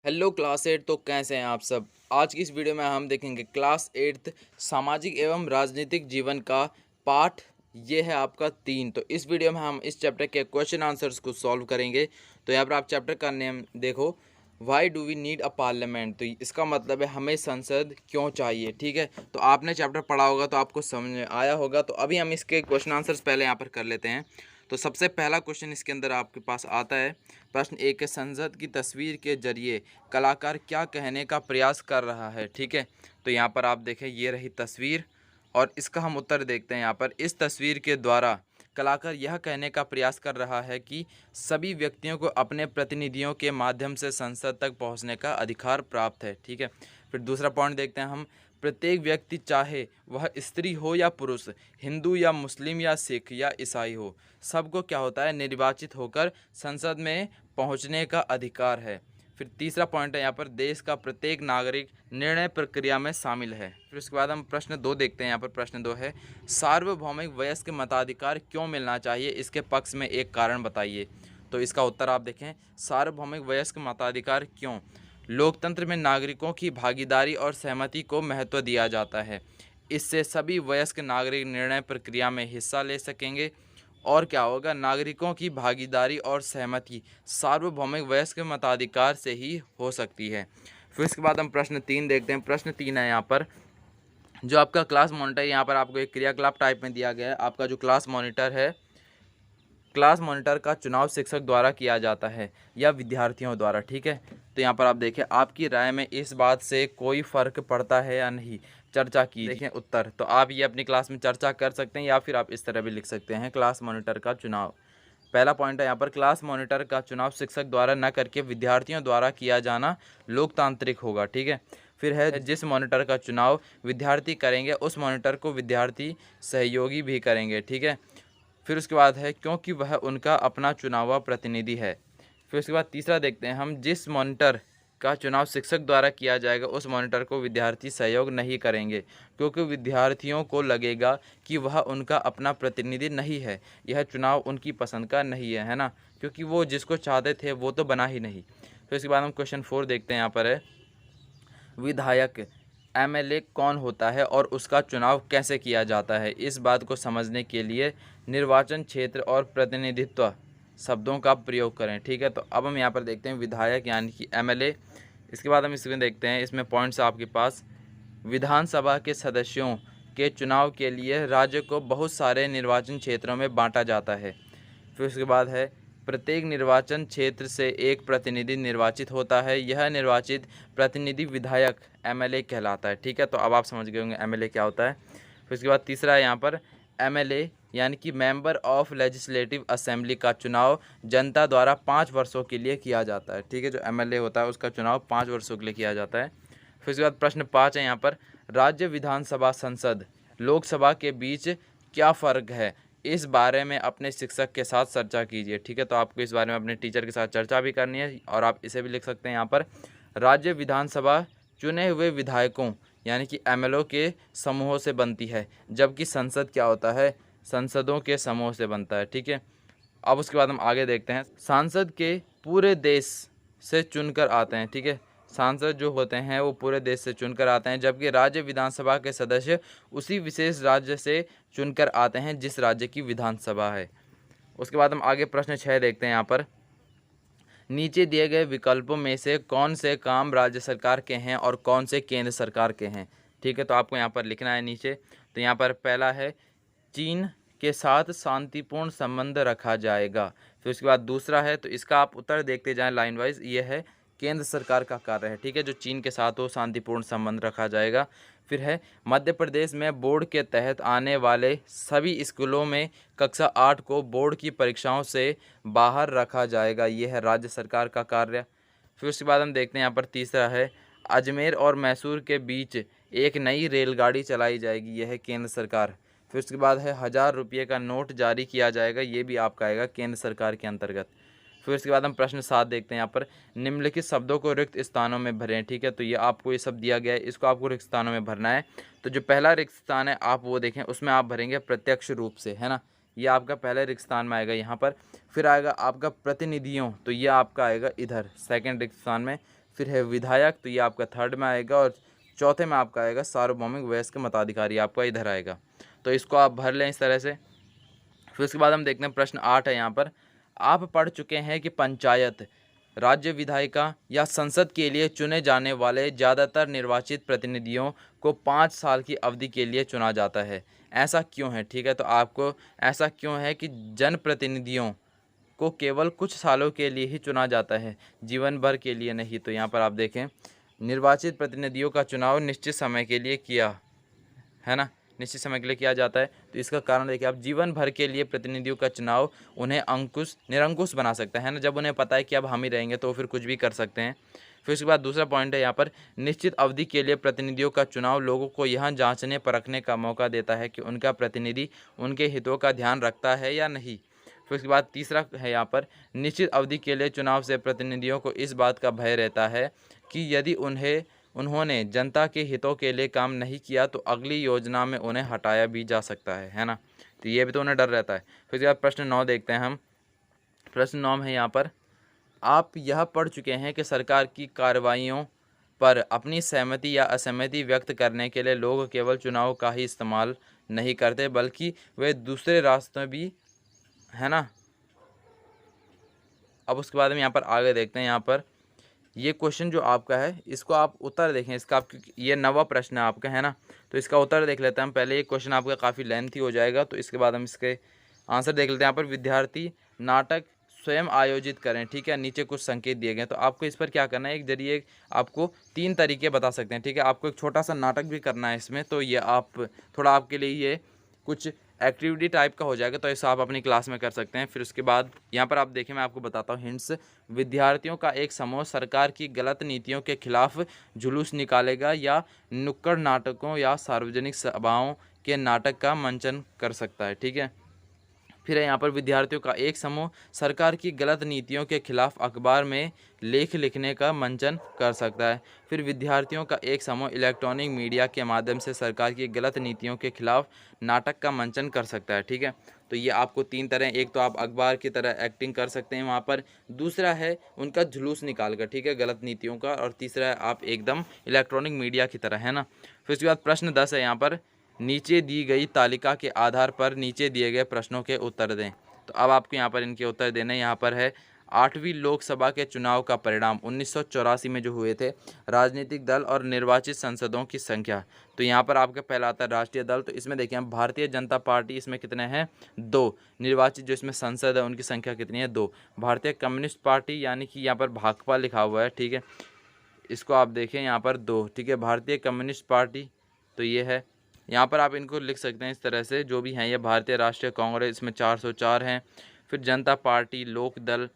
Hello class 8। तो कैसे हैं आप सब। आज की इस वीडियो में हम देखेंगे क्लास 8 सामाजिक एवं राजनीतिक जीवन का पाठ। ये है आपका 3। तो इस वीडियो में हम इस चैप्टर के क्वेश्चन आंसर्स को सॉल्व करेंगे। तो यहाँ पर आप चैप्टर का नेम देखो, why do we need a parliament. तो इसका मतलब है हमें संसद क्यों चाहिए। ठीक है, तो आपने चैप्टर पढ़ा होगा तो आपको समझ में आया होगा। तो अभी हम इसके क्वेश्चन आंसर्स पहले यहाँ पर कर लेते हैं। तो सबसे पहला क्वेश्चन इसके अंदर आपके पास आता है। प्रश्न एक है, संसद की तस्वीर के जरिए कलाकार क्या कहने का प्रयास कर रहा है। ठीक है, तो यहाँ पर आप देखें, ये रही तस्वीर और इसका हम उत्तर देखते हैं। यहाँ पर इस तस्वीर के द्वारा कलाकार यह कहने का प्रयास कर रहा है कि सभी व्यक्तियों को अपने प्रतिनिधियों के माध्यम से संसद तक पहुँचने का अधिकार प्राप्त है। ठीक है, फिर दूसरा पॉइंट देखते हैं हम। प्रत्येक व्यक्ति, चाहे वह स्त्री हो या पुरुष, हिंदू या मुस्लिम या सिख या ईसाई हो, सबको क्या होता है, निर्वाचित होकर संसद में पहुंचने का अधिकार है। फिर तीसरा पॉइंट है यहाँ पर, देश का प्रत्येक नागरिक निर्णय प्रक्रिया में शामिल है। फिर उसके बाद हम प्रश्न 2 देखते हैं। यहाँ पर प्रश्न 2 है, सार्वभौमिक वयस्क मताधिकार क्यों मिलना चाहिए, इसके पक्ष में एक कारण बताइए। तो इसका उत्तर आप देखें, सार्वभौमिक वयस्क मताधिकार क्यों। लोकतंत्र में नागरिकों की भागीदारी और सहमति को महत्व दिया जाता है। इससे सभी वयस्क नागरिक निर्णय प्रक्रिया में हिस्सा ले सकेंगे। और क्या होगा, नागरिकों की भागीदारी और सहमति सार्वभौमिक वयस्क मताधिकार से ही हो सकती है। फिर इसके बाद हम प्रश्न 3 देखते हैं। प्रश्न 3 है यहाँ पर, जो आपका क्लास मॉनिटर, यहाँ पर आपको एक क्रियाकलाप टाइप में दिया गया है। आपका जो क्लास मॉनिटर है, क्लास मॉनिटर का चुनाव शिक्षक द्वारा किया जाता है या विद्यार्थियों द्वारा। ठीक है, तो यहाँ पर आप देखें, आपकी राय में इस बात से कोई फ़र्क पड़ता है या नहीं, चर्चा की। देखें उत्तर, तो आप ये अपनी क्लास में चर्चा कर सकते हैं या फिर आप इस तरह भी लिख सकते हैं, क्लास मॉनिटर का चुनाव। पहला पॉइंट है यहाँ पर, क्लास मॉनिटर का चुनाव शिक्षक द्वारा न करके विद्यार्थियों द्वारा किया जाना लोकतांत्रिक होगा। ठीक है, फिर है, जिस मॉनिटर का चुनाव विद्यार्थी करेंगे उस मॉनिटर को विद्यार्थी सहयोगी भी करेंगे। ठीक है, फिर उसके बाद है, क्योंकि वह उनका अपना चुनाव हुआ प्रतिनिधि है। फिर उसके बाद तीसरा देखते हैं हम, जिस मॉनिटर का चुनाव शिक्षक द्वारा किया जाएगा उस मॉनिटर को विद्यार्थी सहयोग नहीं करेंगे, क्योंकि विद्यार्थियों को लगेगा कि वह उनका अपना प्रतिनिधि नहीं है, यह चुनाव उनकी पसंद का नहीं है ना, क्योंकि वो जिसको चाहते थे वो तो बना ही नहीं। फिर उसके बाद हम क्वेश्चन 4 देखते हैं। यहाँ पर है, विधायक एमएलए कौन होता है और उसका चुनाव कैसे किया जाता है। इस बात को समझने के लिए निर्वाचन क्षेत्र और प्रतिनिधित्व शब्दों का प्रयोग करें। ठीक है, तो अब हम यहाँ पर देखते हैं विधायक यानी कि एमएलए। इसके बाद हम इसमें देखते हैं, इसमें पॉइंट्स आपके पास, विधानसभा के सदस्यों के चुनाव के लिए राज्य को बहुत सारे निर्वाचन क्षेत्रों में बांटा जाता है। फिर उसके बाद है, प्रत्येक निर्वाचन क्षेत्र से एक प्रतिनिधि निर्वाचित होता है, यह निर्वाचित प्रतिनिधि विधायक एमएलए कहलाता है। ठीक है, तो अब आप समझ गए होंगे एमएलए क्या होता है। फिर उसके बाद तीसरा है यहाँ पर, एमएलए यानी कि मेंबर ऑफ लेजिस्लेटिव असेंबली का चुनाव जनता द्वारा 5 वर्षों के लिए किया जाता है। ठीक है, जो एमएलए होता है उसका चुनाव 5 वर्षों के लिए किया जाता है। फिर उसके बाद प्रश्न 5 है यहाँ पर, राज्य विधानसभा संसद लोकसभा के बीच क्या फ़र्क है, इस बारे में अपने शिक्षक के साथ चर्चा कीजिए। ठीक है, तो आपको इस बारे में अपने टीचर के साथ चर्चा भी करनी है और आप इसे भी लिख सकते हैं यहाँ पर, राज्य विधानसभा चुने हुए विधायकों यानी कि एमएलए के समूहों से बनती है, जबकि संसद क्या होता है, संसदों के समूह से बनता है। ठीक है, अब उसके बाद हम आगे देखते हैं, सांसद के पूरे देश से चुनकर आते हैं। ठीक है, सांसद जो होते हैं वो पूरे देश से चुनकर आते हैं, जबकि राज्य विधानसभा के सदस्य उसी विशेष राज्य से चुनकर आते हैं जिस राज्य की विधानसभा है। उसके बाद हम आगे प्रश्न 6 देखते हैं। यहाँ पर, नीचे दिए गए विकल्पों में से कौन से काम राज्य सरकार के हैं और कौन से केंद्र सरकार के हैं। ठीक है, तो आपको यहाँ पर लिखना है नीचे। तो यहाँ पर पहला है, चीन के साथ शांतिपूर्ण संबंध रखा जाएगा। फिर उसके बाद दूसरा है, तो इसका आप उत्तर देखते जाएं लाइन वाइज, ये है केंद्र सरकार का कार्य है। ठीक है, जो चीन के साथ हो शांतिपूर्ण संबंध रखा जाएगा। फिर है, मध्य प्रदेश में बोर्ड के तहत आने वाले सभी स्कूलों में कक्षा 8 को बोर्ड की परीक्षाओं से बाहर रखा जाएगा, यह है राज्य सरकार का कार्य। फिर उसके बाद हम देखते हैं यहाँ पर तीसरा है, अजमेर और मैसूर के बीच एक नई रेलगाड़ी चलाई जाएगी, यह है केंद्र सरकार। फिर उसके बाद है, 1000 रुपये का नोट जारी किया जाएगा, ये भी आपका आएगा केंद्र सरकार के अंतर्गत। फिर उसके बाद हम प्रश्न 7 देखते हैं। यहाँ पर, निम्नलिखित शब्दों को रिक्त स्थानों में भरें। ठीक है, तो ये आपको ये सब दिया गया है, इसको आपको रिक्त स्थानों में भरना है। तो जो पहला रिक्त स्थान है आप वो देखें, उसमें आप भरेंगे प्रत्यक्ष रूप से, है ना, ये आपका पहले रिक्त स्थान में आएगा यहाँ पर। फिर आएगा आपका प्रतिनिधियों, तो ये आपका आएगा इधर सेकंड रिक्त स्थान में। फिर है विधायक, तो ये आपका थर्ड में आएगा, और चौथे में आपका आएगा सार्वभौमिक वयस्क मताधिकारी, आपका इधर आएगा। तो इसको आप भर लें इस तरह से। फिर उसके बाद हम देखते हैं प्रश्न 8 है यहाँ पर। आप पढ़ चुके हैं कि पंचायत, राज्य विधायिका या संसद के लिए चुने जाने वाले ज़्यादातर निर्वाचित प्रतिनिधियों को 5 साल की अवधि के लिए चुना जाता है। ऐसा क्यों है? ठीक है, तो आपको ऐसा क्यों है कि जनप्रतिनिधियों को केवल कुछ सालों के लिए ही चुना जाता है, जीवन भर के लिए नहीं। तो यहाँ पर आप देखें, निर्वाचित प्रतिनिधियों का चुनाव निश्चित समय के लिए किया है ना, निश्चित समय के लिए किया जाता है। तो इसका कारण देखिए, आप जीवन भर के लिए प्रतिनिधियों का चुनाव उन्हें निरंकुश बना सकता है ना, जब उन्हें पता है कि अब हम ही रहेंगे तो फिर कुछ भी कर सकते हैं। फिर उसके बाद दूसरा पॉइंट है यहाँ पर, निश्चित अवधि के लिए प्रतिनिधियों का चुनाव लोगों को यह जांचने परखने का मौका देता है कि उनका प्रतिनिधि उनके हितों का ध्यान रखता है या नहीं। फिर उसके बाद तीसरा है यहाँ पर, निश्चित अवधि के लिए चुनाव से प्रतिनिधियों को इस बात का भय रहता है कि यदि उन्होंने जनता के हितों के लिए काम नहीं किया तो अगली योजना में उन्हें हटाया भी जा सकता है ना। तो ये भी तो उन्हें डर रहता है। फिर उसके बाद प्रश्न 9 देखते हैं हम। प्रश्न 9 है यहाँ पर, आप यह पढ़ चुके हैं कि सरकार की कार्रवाइयों पर अपनी सहमति या असहमति व्यक्त करने के लिए लोग केवल चुनाव का ही इस्तेमाल नहीं करते बल्कि वे दूसरे रास्ते भी, है ना। अब उसके बाद में यहाँ पर आगे देखते हैं। यहाँ पर ये क्वेश्चन जो आपका है, इसको आप उत्तर देखें इसका, आप ये 9वां प्रश्न है आपका, है ना। तो इसका उत्तर देख लेते हैं हम पहले। ये क्वेश्चन आपका काफ़ी लेंथी हो जाएगा, तो इसके बाद हम इसके आंसर देख लेते हैं। यहाँ पर विद्यार्थी नाटक स्वयं आयोजित करें, ठीक है, नीचे कुछ संकेत दिए गए। तो आपको इस पर क्या करना है, एक जरिए आपको 3 तरीके बता सकते हैं, ठीक है। आपको एक छोटा सा नाटक भी करना है इसमें, तो ये आप थोड़ा आपके लिए ये कुछ एक्टिविटी टाइप का हो जाएगा, तो ऐसा आप अपनी क्लास में कर सकते हैं। फिर उसके बाद यहाँ पर आप देखें, मैं आपको बताता हूँ हिंट्स। विद्यार्थियों का एक समूह सरकार की गलत नीतियों के खिलाफ जुलूस निकालेगा या नुक्कड़ नाटकों या सार्वजनिक सभाओं के नाटक का मंचन कर सकता है, ठीक है। फिर है यहाँ पर, विद्यार्थियों का एक समूह सरकार की गलत नीतियों के खिलाफ अखबार में लेख लिखने का मंचन कर सकता है। फिर विद्यार्थियों का एक समूह इलेक्ट्रॉनिक मीडिया के माध्यम से सरकार की गलत नीतियों के खिलाफ नाटक का मंचन कर सकता है, ठीक है। तो ये आपको 3 तरह, एक तो आप अखबार की तरह एक्टिंग कर सकते हैं वहाँ पर, दूसरा है उनका जुलूस निकाल कर, ठीक है, गलत नीतियों का, और तीसरा है आप एकदम इलेक्ट्रॉनिक मीडिया की तरह, है ना। फिर उसके बाद प्रश्न 10 है यहाँ पर, नीचे दी गई तालिका के आधार पर नीचे दिए गए प्रश्नों के उत्तर दें। तो अब आपको यहाँ पर इनके उत्तर देने, यहाँ पर है 8वीं लोकसभा के चुनाव का परिणाम 1984 में जो हुए थे, राजनीतिक दल और निर्वाचित सांसदों की संख्या। तो यहाँ पर आपका पहला आता है राष्ट्रीय दल। तो इसमें देखिए हम, भारतीय जनता पार्टी इसमें कितने हैं, 2। निर्वाचित जो इसमें संसद है उनकी संख्या कितनी है, 2। भारतीय कम्युनिस्ट पार्टी यानी कि यहाँ पर भाकपा लिखा हुआ है, ठीक है, इसको आप देखें यहाँ पर 2, ठीक है। भारतीय कम्युनिस्ट पार्टी, तो ये है, यहाँ पर आप इनको लिख सकते हैं इस तरह से, जो भी हैं ये भारतीय राष्ट्रीय कांग्रेस, इसमें 404 हैं। फिर जनता पार्टी, लोक दल,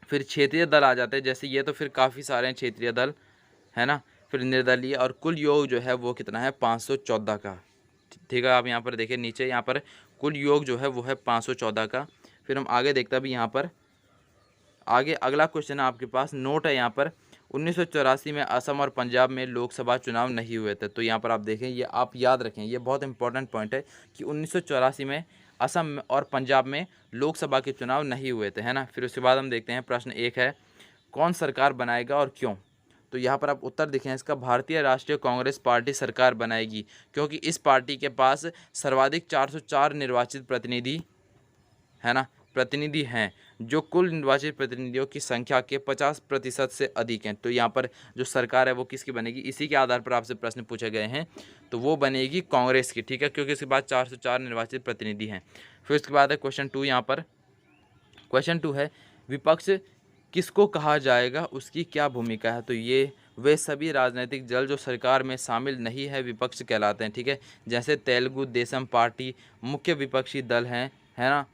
फिर क्षेत्रीय दल आ जाते हैं, जैसे ये, तो फिर काफ़ी सारे हैं क्षेत्रीय दल, है ना। फिर निर्दलीय, और कुल योग जो है वो कितना है, 514 का, ठीक है। आप यहाँ पर देखिए नीचे, यहाँ पर कुल योग जो है वो है 514 का। फिर हम आगे देखते हैं अभी यहाँ पर, आगे अगला क्वेश्चन है आपके पास, नोट है यहाँ पर, 1984 में असम और पंजाब में लोकसभा चुनाव नहीं हुए थे। तो यहाँ पर आप देखें, ये आप याद रखें, ये बहुत इंपॉर्टेंट पॉइंट है कि 1984 में असम और पंजाब में लोकसभा के चुनाव नहीं हुए थे, है ना। फिर उसके बाद हम देखते हैं प्रश्न 1 है, कौन सरकार बनाएगा और क्यों। तो यहाँ पर आप उत्तर देखें इसका, भारतीय राष्ट्रीय कांग्रेस पार्टी सरकार बनाएगी, क्योंकि इस पार्टी के पास सर्वाधिक 404 निर्वाचित प्रतिनिधि, है ना, प्रतिनिधि हैं, जो कुल निर्वाचित प्रतिनिधियों की संख्या के 50% से अधिक हैं। तो यहाँ पर जो सरकार है वो किसकी बनेगी, इसी के आधार पर आपसे प्रश्न पूछे गए हैं, तो वो बनेगी कांग्रेस की, ठीक है, क्योंकि इसके बाद 404 निर्वाचित प्रतिनिधि हैं। फिर उसके बाद है क्वेश्चन 2, यहाँ पर क्वेश्चन 2 है, विपक्ष किसको कहा जाएगा, उसकी क्या भूमिका है। तो ये वे सभी राजनीतिक दल जो सरकार में शामिल नहीं है विपक्ष कहलाते हैं, ठीक है। जैसे तेलुगु देशम पार्टी मुख्य विपक्षी दल हैं, है ना।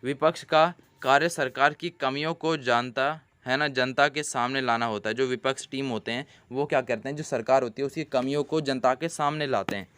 विपक्ष का कार्य सरकार की कमियों को जानता, है ना, जनता के सामने लाना होता है। जो विपक्ष टीम होते हैं वो क्या करते हैं, जो सरकार होती है उसकी कमियों को जनता के सामने लाते हैं।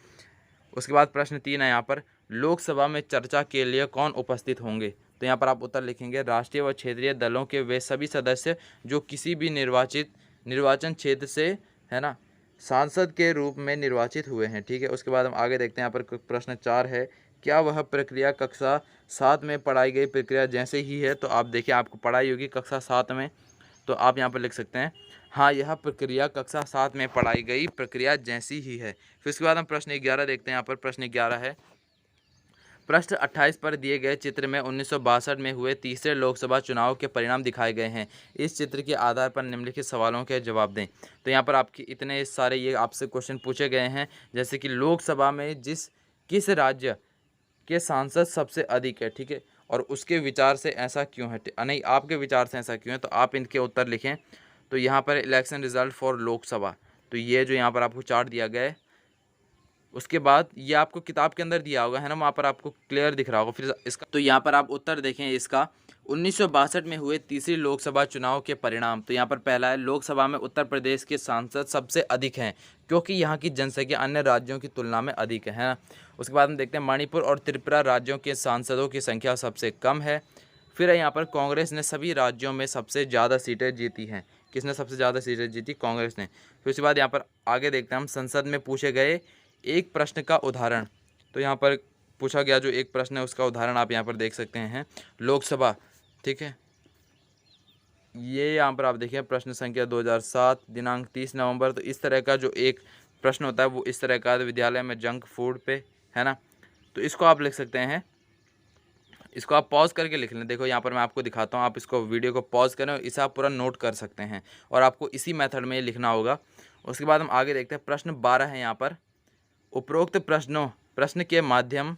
उसके बाद प्रश्न 3 है यहाँ पर, लोकसभा में चर्चा के लिए कौन उपस्थित होंगे। तो यहाँ पर आप उत्तर लिखेंगे, राष्ट्रीय व क्षेत्रीय दलों के वे सभी सदस्य जो किसी भी निर्वाचन क्षेत्र से, है ना, सांसद के रूप में निर्वाचित हुए हैं, ठीक है। उसके बाद हम आगे देखते हैं, यहाँ पर प्रश्न 4 है, क्या वह प्रक्रिया कक्षा 7 में पढ़ाई गई प्रक्रिया जैसे ही है। तो आप देखिए, आपको पढ़ाई होगी कक्षा 7 में, तो आप यहाँ पर लिख सकते हैं हाँ, यह प्रक्रिया कक्षा 7 में पढ़ाई गई प्रक्रिया जैसी ही है। फिर उसके बाद हम प्रश्न 11 देखते हैं। यहाँ पर प्रश्न 11 है, पृष्ठ 28 पर दिए गए चित्र में 1962 में हुए तीसरे लोकसभा चुनाव के परिणाम दिखाए गए हैं। इस चित्र के आधार पर निम्नलिखित सवालों के जवाब दें। तो यहाँ पर आपकी इतने सारे ये आपसे क्वेश्चन पूछे गए हैं, जैसे कि लोकसभा में किस राज्य के सांसद सबसे अधिक है, ठीक है, और उसके विचार से ऐसा क्यों है, नहीं आपके विचार से ऐसा क्यों है, तो आप इनके उत्तर लिखें। तो यहाँ पर इलेक्शन रिजल्ट फॉर लोकसभा, तो ये जो यहाँ पर आपको चार्ट दिया गया है, उसके बाद ये आपको किताब के अंदर दिया होगा, है ना, वहाँ पर आपको क्लियर दिख रहा होगा। फिर इसका तो यहाँ पर आप उत्तर देखें इसका, 1962 में हुए तीसरी लोकसभा चुनाव के परिणाम। तो यहाँ पर पहला है, लोकसभा में उत्तर प्रदेश के सांसद सबसे अधिक हैं क्योंकि यहाँ की जनसंख्या अन्य राज्यों की तुलना में अधिक है ना। उसके बाद हम देखते हैं मणिपुर और त्रिपुरा राज्यों के सांसदों की संख्या सबसे कम है। फिर यहाँ पर कांग्रेस ने सभी राज्यों में सबसे ज़्यादा सीटें जीती हैं। किसने सबसे ज़्यादा सीटें जीती? कांग्रेस ने। फिर उसके बाद यहाँ पर आगे देखते हैं हम, संसद में पूछे गए एक प्रश्न का उदाहरण। तो यहाँ पर पूछा गया जो एक प्रश्न है उसका उदाहरण आप यहाँ पर देख सकते हैं, लोकसभा, ठीक है। ये यहाँ पर आप देखिए प्रश्न संख्या 2007 दिनांक 30 नवंबर। तो इस तरह का जो एक प्रश्न होता है वो इस तरह का, विद्यालय में जंक फूड पे, है ना। तो इसको आप लिख सकते हैं, इसको आप पॉज करके लिख लें। देखो यहाँ पर मैं आपको दिखाता हूँ, आप इसको वीडियो को पॉज करें और इसे आप पूरा नोट कर सकते हैं और आपको इसी मेथड में लिखना होगा। उसके बाद हम आगे देखते हैं, प्रश्न 12 है यहाँ पर, उपरोक्त प्रश्न के माध्यम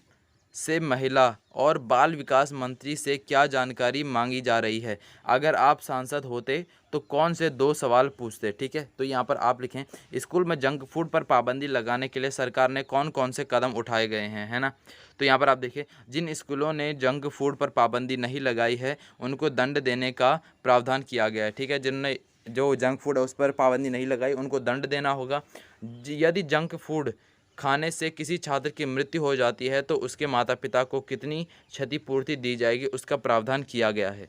से महिला और बाल विकास मंत्री से क्या जानकारी मांगी जा रही है? अगर आप सांसद होते तो कौन से 2 सवाल पूछते, ठीक है। तो यहाँ पर आप लिखें, स्कूल में जंक फूड पर पाबंदी लगाने के लिए सरकार ने कौन कौन से कदम उठाए गए हैं, है ना। तो यहाँ पर आप देखिए, जिन स्कूलों ने जंक फूड पर पाबंदी नहीं लगाई है उनको दंड देने का प्रावधान किया गया है, ठीक है। जिनने जो जंक फूड है उस पर पाबंदी नहीं लगाई उनको दंड देना होगा। यदि जंक फूड खाने से किसी छात्र की मृत्यु हो जाती है तो उसके माता पिता को कितनी क्षतिपूर्ति दी जाएगी उसका प्रावधान किया गया है।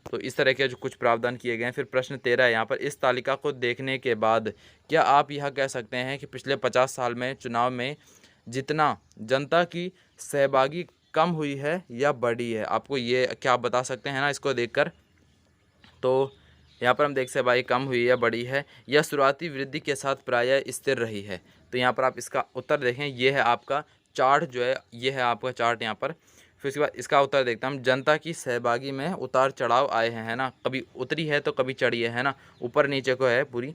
तो इस तरह के जो कुछ प्रावधान किए गए हैं। फिर प्रश्न 13 है यहाँ पर, इस तालिका को देखने के बाद क्या आप यह कह सकते हैं कि पिछले 50 साल में चुनाव में जितना जनता की सहभागी कम हुई है या बढ़ी है? आपको ये क्या आप बता सकते हैं ना इसको देखकर। तो यहाँ पर हम देख सकते भाई कम हुई है, बढ़ी है, या शुरुआती वृद्धि के साथ प्रायः स्थिर रही है। तो यहाँ पर आप इसका उत्तर देखें, ये है आपका चार्ट जो है, ये है आपका चार्ट यहाँ पर। फिर उसके बाद इसका उत्तर देखते हैं हम, जनता की सहभागी में उतार चढ़ाव आए हैं, है ना, कभी उतरी है तो कभी चढ़ी है ना, ऊपर नीचे को है पूरी।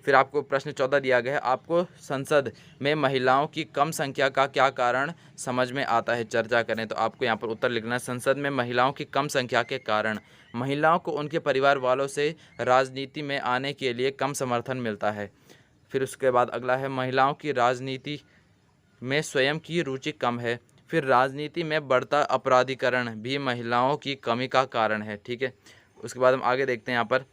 फिर आपको प्रश्न 14 दिया गया है, आपको संसद में महिलाओं की कम संख्या का क्या कारण समझ में आता है, चर्चा करें। तो आपको यहाँ पर उत्तर लिखना है, संसद में महिलाओं की कम संख्या के कारण महिलाओं को उनके परिवार वालों से राजनीति में आने के लिए कम समर्थन मिलता है। फिर उसके बाद अगला है, महिलाओं की राजनीति में स्वयं की रुचि कम है। फिर राजनीति में बढ़ता अपराधीकरण भी महिलाओं की कमी का कारण है, ठीक है। उसके बाद हम आगे देखते हैं यहाँ पर,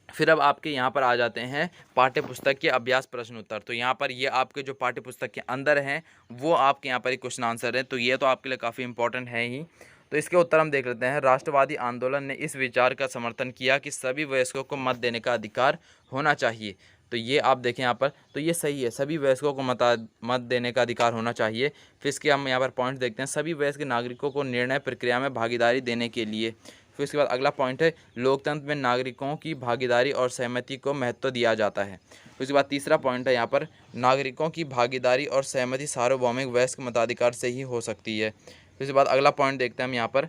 फिर अब आपके यहाँ पर आ जाते हैं पाठ्य पुस्तक के अभ्यास प्रश्न उत्तर। तो यहाँ पर ये आपके जो पाठ्य पुस्तक के अंदर हैं वो आपके यहाँ पर ही क्वेश्चन आंसर है, तो ये तो आपके लिए काफ़ी इंपॉर्टेंट है ही। तो इसके उत्तर हम देख लेते हैं, राष्ट्रवादी आंदोलन ने इस विचार का समर्थन किया कि सभी वयस्कों को मत देने का अधिकार होना चाहिए। तो ये आप देखें यहाँ पर, तो ये सही है, सभी वयस्कों को मत देने का अधिकार होना चाहिए। फिर इसके हम यहाँ पर पॉइंट देखते हैं, सभी वयस्क नागरिकों को निर्णय प्रक्रिया में भागीदारी देने के लिए। फिर उसके बाद अगला पॉइंट है, लोकतंत्र में नागरिकों की भागीदारी और सहमति को महत्व दिया जाता है। फिर उसके बाद तीसरा पॉइंट है यहाँ पर, नागरिकों की भागीदारी और सहमति सार्वभौमिक वयस्क मताधिकार से ही हो सकती है। फिर उसके बाद अगला पॉइंट देखते हैं हम यहाँ पर,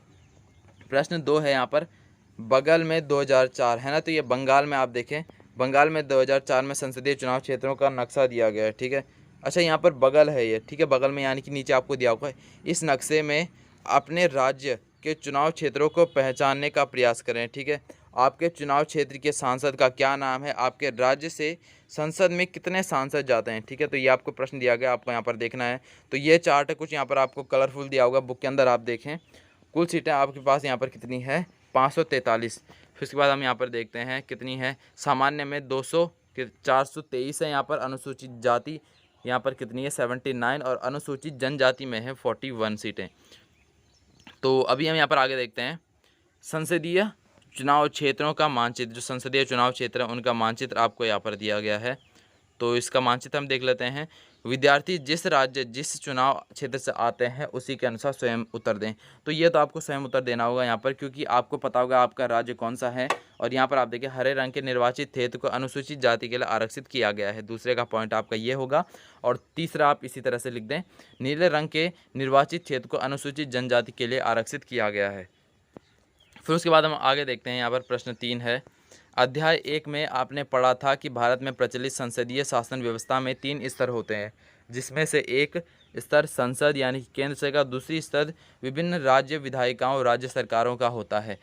प्रश्न 2 है यहाँ पर, बगल में 2004 है ना, तो ये बंगाल में आप देखें, बंगाल में 2004 में संसदीय चुनाव क्षेत्रों का नक्शा दिया गया है, ठीक है। अच्छा यहाँ पर बगल है ये, ठीक है, बगल में यानी कि नीचे आपको दिया हुआ है। इस नक्शे में अपने राज्य के चुनाव क्षेत्रों को पहचानने का प्रयास करें, ठीक है। आपके चुनाव क्षेत्र के सांसद का क्या नाम है, आपके राज्य से संसद में कितने सांसद जाते हैं, ठीक है। तो ये आपको प्रश्न दिया गया, आपको यहाँ पर देखना है। तो ये चार्ट है कुछ यहाँ पर आपको कलरफुल दिया होगा बुक के अंदर, आप देखें कुल सीटें आपके पास यहाँ पर कितनी है, 543। फिर उसके बाद हम यहाँ पर देखते हैं कितनी है, सामान्य में 423 है यहाँ पर, अनुसूचित जाति यहाँ पर कितनी है 79 और अनुसूचित जनजाति में है 41 सीटें। तो अभी हम यहाँ पर आगे देखते हैं, संसदीय चुनाव क्षेत्रों का मानचित्र, जो संसदीय चुनाव क्षेत्र है उनका मानचित्र आपको यहाँ पर दिया गया है। तो इसका मानचित्र हम देख लेते हैं। विद्यार्थी जिस राज्य जिस चुनाव क्षेत्र से आते हैं उसी के अनुसार स्वयं उत्तर दें। तो ये तो आपको स्वयं उत्तर देना होगा यहाँ पर, क्योंकि आपको पता होगा आपका राज्य कौन सा है। और यहाँ पर आप देखिए हरे रंग के निर्वाचित क्षेत्र को अनुसूचित जाति के लिए आरक्षित किया गया है। दूसरे का पॉइंट आपका ये होगा। और तीसरा आप इसी तरह से लिख दें, नीले रंग के निर्वाचित क्षेत्र को अनुसूचित जनजाति के लिए आरक्षित किया गया है। फिर उसके बाद हम आगे देखते हैं। यहाँ पर प्रश्न 3 है। अध्याय 1 में आपने पढ़ा था कि भारत में प्रचलित संसदीय शासन व्यवस्था में 3 स्तर होते हैं, जिसमें से एक स्तर संसद यानी केंद्र सरकार, दूसरी स्तर विभिन्न राज्य विधायिकाओं राज्य सरकारों का होता है।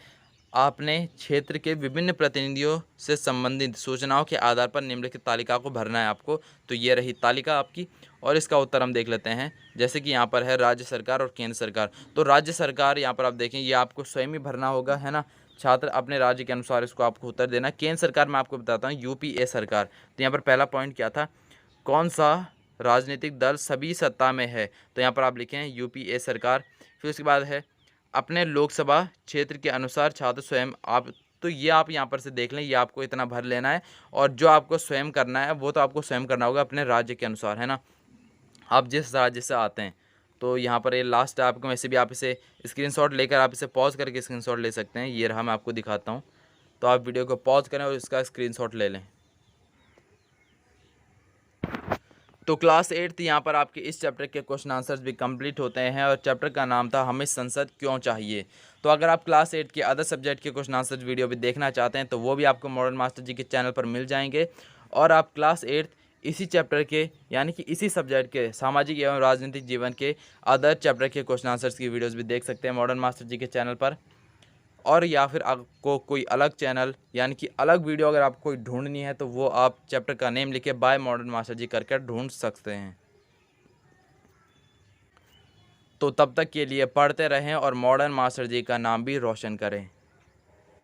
आपने क्षेत्र के विभिन्न प्रतिनिधियों से संबंधित सूचनाओं के आधार पर निम्नलिखित तालिका को भरना है आपको। तो ये रही तालिका आपकी, और इसका उत्तर हम देख लेते हैं। जैसे कि यहाँ पर है राज्य सरकार और केंद्र सरकार। तो राज्य सरकार यहाँ पर आप देखें ये आपको स्वयं ही भरना होगा, है ना। छात्र अपने राज्य के अनुसार इसको आपको उत्तर देना। केंद्र सरकार मैं आपको बताता हूँ, यूपीए सरकार। तो यहाँ पर पहला पॉइंट क्या था, कौन सा राजनीतिक दल सभी सत्ता में है। तो यहाँ पर आप लिखें यूपीए सरकार। फिर उसके बाद है अपने लोकसभा क्षेत्र के अनुसार छात्र स्वयं आप, तो ये आप यहाँ पर से देख लें, ये आपको इतना भर लेना है। और जो आपको स्वयं करना है वो तो आपको स्वयं करना होगा अपने राज्य के अनुसार, है ना, आप जिस राज्य से आते हैं। तो यहाँ पर ये लास्ट है आपको। वैसे भी आप इसे स्क्रीनशॉट लेकर आप इसे पॉज करके स्क्रीनशॉट ले सकते हैं। ये रहा, मैं आपको दिखाता हूँ। तो आप वीडियो को पॉज करें और इसका स्क्रीनशॉट ले लें। तो क्लास 8 यहाँ पर आपके इस चैप्टर के क्वेश्चन आंसर्स भी कंप्लीट होते हैं। और चैप्टर का नाम था हमें संसद क्यों चाहिए। तो अगर आप क्लास 8 के अदर सब्जेक्ट के क्वेश्चन आंसर्स वीडियो भी देखना चाहते हैं तो वो भी आपको मॉडर्न मास्टर जी के चैनल पर मिल जाएंगे। और आप क्लास 8 इसी चैप्टर के यानी कि इसी सब्जेक्ट के सामाजिक एवं राजनीतिक जीवन के अदर चैप्टर के क्वेश्चन आंसर्स की वीडियोज़ भी देख सकते हैं मॉडर्न मास्टर जी के चैनल पर। और या फिर आपको कोई अलग चैनल यानी कि अलग वीडियो अगर आपको कोई ढूंढनी है तो वो आप चैप्टर का नेम लिखे बाय मॉडर्न मास्टर जी करके ढूंढ सकते हैं। तो तब तक के लिए पढ़ते रहें और मॉडर्न मास्टर जी का नाम भी रोशन करें।